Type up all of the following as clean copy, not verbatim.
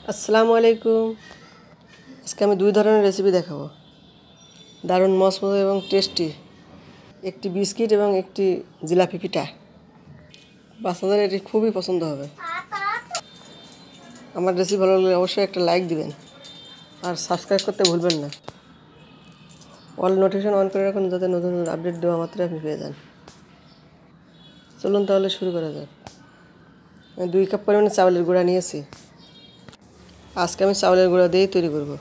আসসালামু আলাইকুম। আজকে আমি দুই ধরনের রেসিপি দেখাবো, দারুণ মসমসে এবং টেস্টি। একটি বিস্কিট এবং একটি জিলাপি পিঠা। বাচ্চাদের এটি খুবই পছন্দ হবে। আমার রেসিপি ভালো লাগলে অবশ্যই একটা লাইক দিবেন আর সাবস্ক্রাইব করতে ভুলবেন না। অল নোটিফিকেশন অন করে রাখুন যাতে নতুন নতুন আপডেট দেওয়া মাত্রই আপনি পেয়ে যান। চলুন তাহলে শুরু করা যাক। আমি 2 কাপ পরিমাণে চাউলের গুঁড়া নিয়েছি। আজকে আমি চাউলের গুঁড়া দিয়েই তৈরি করব।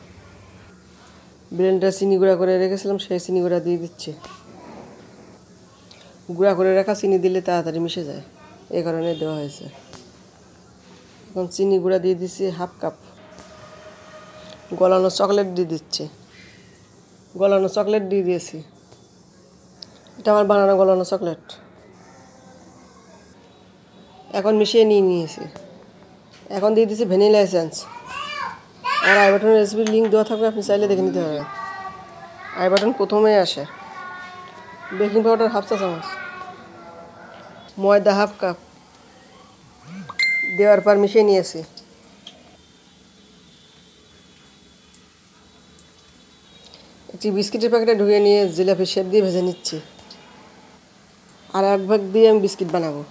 ব্লেন্ডারে চিনি গুঁড়া করে রেখেছিলাম, সেই চিনি গুঁড়া দিয়ে দিচ্ছি। গুঁড়া করে রাখা চিনি দিলে তাড়াতাড়ি মিশে যায়, এই কারণে দেওয়া হয়েছে। এখন চিনি গুঁড়া দিয়ে দিচ্ছি হাফ কাপ। গলানো চকলেট দিয়ে দিচ্ছি। গলানো চকলেট দিয়ে দিয়েছি। এটা আমার বানানো গলানো চকলেট। এখন মিশিয়ে নিয়েছি। এখন দিয়ে দিচ্ছি ভ্যানিলা এসেন্স। আর আই বাটনের রেসিপির লিঙ্ক দেওয়া থাকবে, আপনি চাইলে দেখে নিতে পারবেন। আই বাটন প্রথমেই আসে। বেকিং পাউডার হাফ চা চামচ। ময়দা হাফ কাপ দেওয়ার পর মিশিয়ে নিয়েছি। একটি বিস্কিটের প্যাকেটে ঢুকিয়ে নিয়ে জিলাপি শেপ দিয়ে ভেজে নিচ্ছি। আর এক ভাগ দিয়ে আমি বিস্কিট বানাবো।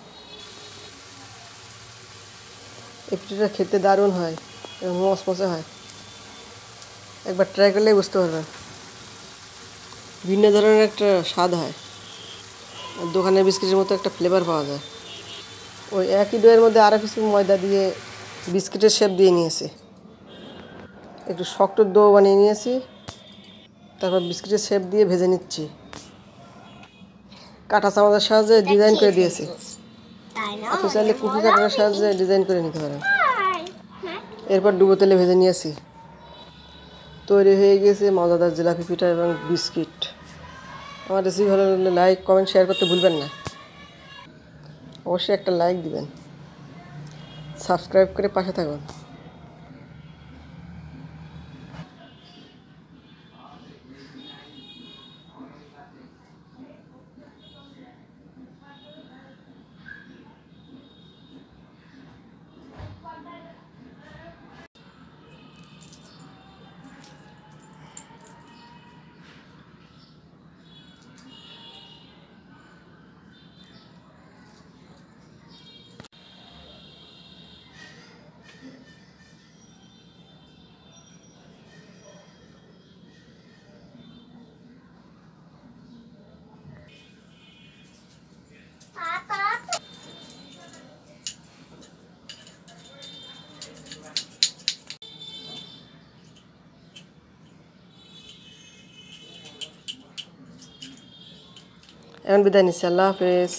এই পিঠাটা খেতে দারুণ হয় এবং মচমচে হয়। একবার ট্রাই করলেই বুঝতে পারবেন। ভিন্ন ধরনের একটা স্বাদ হয়। দোকানের বিস্কিটের মতো একটা ফ্লেভার পাওয়া যায়। ওই একই ডোয়ের মধ্যে আরও কিছু ময়দা দিয়ে বিস্কিটের শেপ দিয়ে নিয়েছি। একটু শক্ত ডো বানিয়ে নিয়েছি। তারপর বিস্কিটের শেপ দিয়ে ভেজে নিচ্ছি। কাঁটা চামচের সাহায্যে ডিজাইন করে দিয়েছি। আপনি চাইলে কুকি কাটারের সাহায্যে ডিজাইন করে নিতে পারেন। এরপর ডুবো তেলে ভেজে নিয়েছি। তৈরি হয়ে গিয়েছে মজাদার জিলাপি পিঠা এবং বিস্কিট। আমার রেসিপি ভালো লাগলে লাইক কমেন্ট শেয়ার করতে ভুলবেন না। অবশ্যই একটা লাইক দিবেন, সাবস্ক্রাইব করে পাশে থাকুন। এখন বিদায় নিচ্ছি। আল্লাহ হাফেজ।